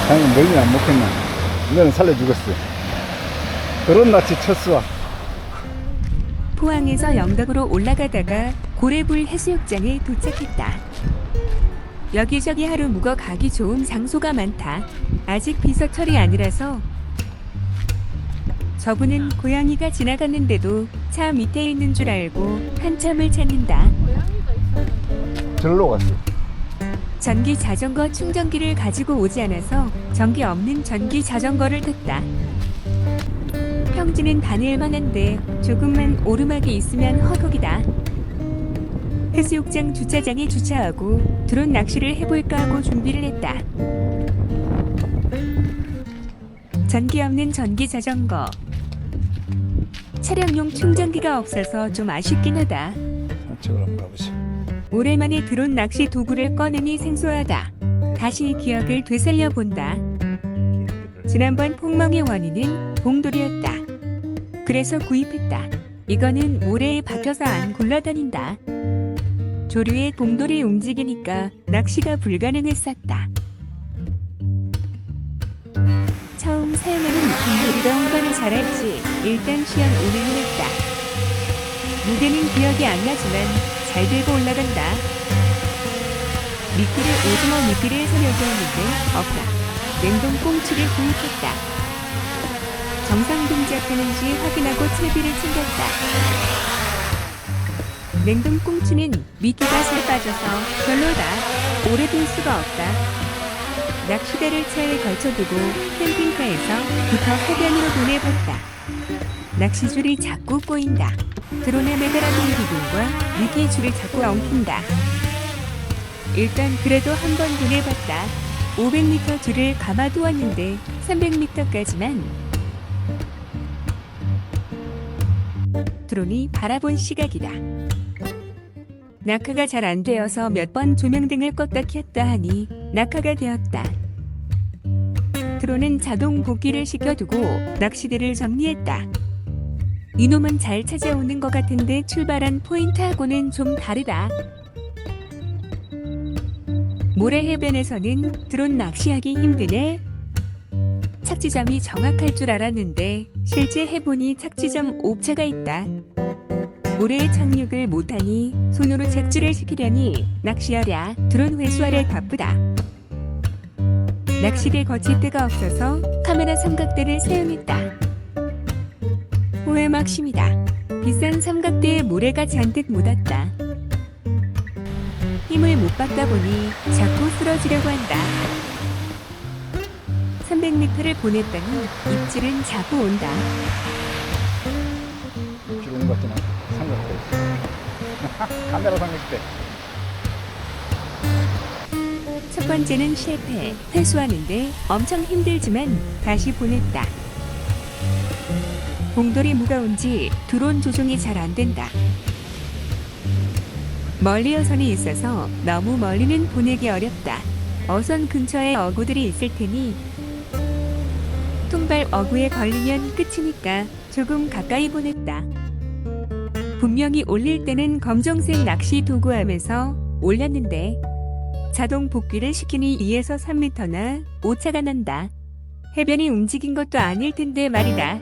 당연히 멀리 안 먹겠나. 이거는 살려주겠어. 그런 낯이 첫 수확. 포항에서 영덕으로 올라가다가 고래불 해수욕장에 도착했다. 여기저기 하루 묵어 가기 좋은 장소가 많다. 아직 비서철이 아니라서 저분은 고양이가 지나갔는데도 차 밑에 있는 줄 알고 한참을 찾는다. 절로 갔어. 전기 자전거 충전기를 가지고 오지 않아서 전기 없는 전기 자전거를 탔다. 평지는 다닐 만한데 조금만 오르막이 있으면 허덕이다. 해수욕장 주차장에 주차하고 드론 낚시를 해볼까 하고 준비를 했다. 전기 없는 전기 자전거. 차량용 충전기가 없어서 좀 아쉽긴 하다. 저걸 한번 가보자. 오랜만에 드론 낚시 도구를 꺼내니 생소하다. 다시 기억을 되살려 본다. 지난번 폭망의 원인은 봉돌이었다. 그래서 구입했다. 이거는 모래에 박혀서 안 굴러다닌다. 조류에 봉돌이 움직이니까 낚시가 불가능했었다. 처음 사용하는 봉돌이가 운반을 잘할지 일단 시험 운행을 했다. 무게는 기억이 안 나지만 잘 들고 올라간다. 미끼를 오징어 미끼를 사려고 했는데 없다. 냉동 꽁치를 구입했다. 정상 동작하는지 확인하고 채비를 챙겼다. 냉동 꽁치는 미끼가 잘 빠져서 별로다. 오래 둘 수가 없다. 낚시대를 차에 걸쳐두고 캠핑카에서 부터 해변으로 보내봤다. 낚시줄이 자꾸 꼬인다. 드론에 매달아둔 기둥과 미끼 줄이 자꾸 엉킨다. 일단 그래도 한번 보내봤다. 500m 줄을 감아두었는데 300m까지만. 드론이 바라본 시각이다. 낙하가 잘 안 되어서 몇 번 조명등을 껐다 켰다 하니 낙하가 되었다. 드론은 자동 복귀를 시켜두고 낚시대를 정리했다. 이놈은 잘 찾아오는 것 같은데 출발한 포인트하고는 좀 다르다. 모래 해변에서는 드론 낚시하기 힘드네. 착지점이 정확할 줄 알았는데 실제 해보니 착지점 옵차가 있다. 모래에 착륙을 못하니 손으로 착지를 시키려니 낚시하랴 드론 회수하랴 바쁘다. 낚시대 거치대가 없어서 카메라 삼각대를 사용했다. 호해막심이다. 비싼 삼각대에 모래가 잔뜩 묻었다. 힘을 못 받다 보니 자꾸 쓰러지려고 한다. 300m를 보냈더니 입질은 자꾸 온다. 주는 것 같긴 하다. 삼각대. 카메라 삼각대. 첫 번째는 실패. 회수하는데 엄청 힘들지만 다시 보냈다. 봉돌이 무거운지 드론 조종이 잘 안 된다. 멀리 어선이 있어서 너무 멀리는 보내기 어렵다. 어선 근처에 어구들이 있을 테니 통발 어구에 걸리면 끝이니까 조금 가까이 보냈다. 분명히 올릴 때는 검정색 낚시 도구 하면서 올렸는데 자동 복귀를 시키니 2에서 3m나 오차가 난다. 해변이 움직인 것도 아닐 텐데 말이다.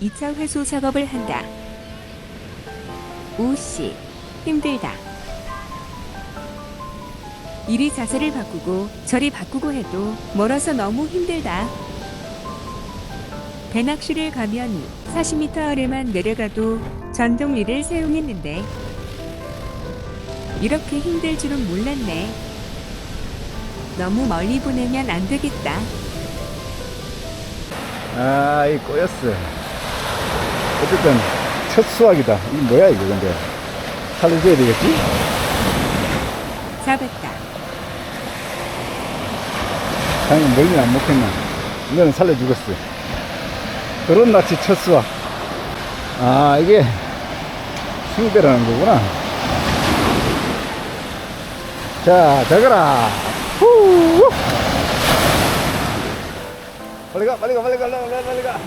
2차 회수 작업을 한다. 오씨, 힘들다. 이리 자세를 바꾸고 저리 바꾸고 해도 멀어서 너무 힘들다. 배낚시를 가면 40m 아래만 내려가도 전동리를 사용했는데 이렇게 힘들 줄은 몰랐네. 너무 멀리 보내면 안 되겠다. 아, 이 꼬였어. 어쨌든 첫 수확이다. 이 뭐야 이거 근데. 살려줘야 되겠지? 잡았다. 당연히 멀리 안 먹겠나. 이거는 살려주겠어. 그런 낯이 첫 수확. 아, 이게 승대라는 거구나. 자, 적어라. 후! 빨리 가, 빨리 가, 빨리 가, 빨리 가.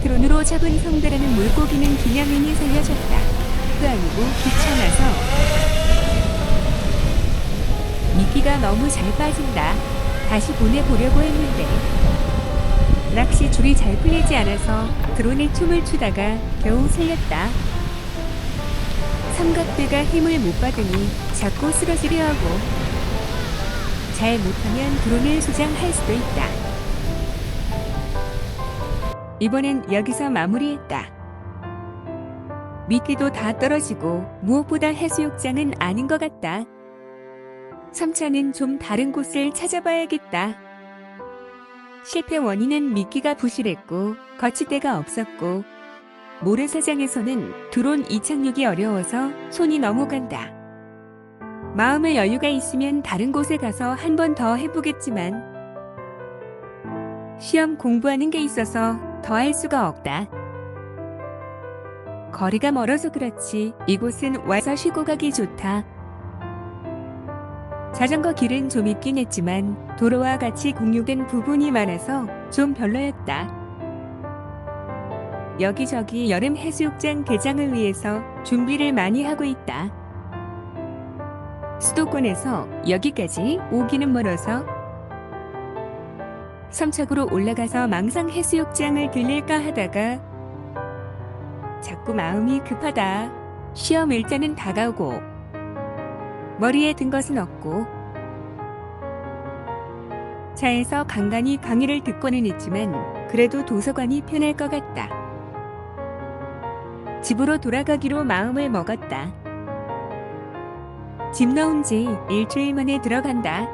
드론으로 잡은 성대라는 물고기는 기념인이 살려줬다. 그 아니고 귀찮아서 미끼가 너무 잘 빠진다. 다시 보내보려고 했는데 낚시 줄이 잘 풀리지 않아서 드론에 춤을 추다가 겨우 살렸다. 삼각대가 힘을 못 받으니 자꾸 쓰러지려 하고 잘 못하면 드론을 소장할 수도 있다. 이번엔 여기서 마무리했다. 미끼도 다 떨어지고 무엇보다 해수욕장은 아닌 것 같다. 3차는 좀 다른 곳을 찾아봐야겠다. 실패 원인은 미끼가 부실했고 거치대가 없었고 모래사장에서는 드론 이착륙이 어려워서 손이 넘어간다. 마음의 여유가 있으면 다른 곳에 가서 한 번 더 해보겠지만 시험 공부하는 게 있어서 더 할 수가 없다. 거리가 멀어서 그렇지 이곳은 와서 쉬고 가기 좋다. 자전거 길은 좀 있긴 했지만 도로와 같이 공유된 부분이 많아서 좀 별로였다. 여기저기 여름 해수욕장 개장을 위해서 준비를 많이 하고 있다. 수도권에서 여기까지 오기는 멀어서 삼척으로 올라가서 망상 해수욕장을 들릴까 하다가 자꾸 마음이 급하다. 시험 일자는 다가오고 머리에 든 것은 없고 차에서 간간히 강의를 듣고는 있지만 그래도 도서관이 편할 것 같다. 집으로 돌아가기로 마음을 먹었다. 집 넣은 지 일주일 만에 들어간다.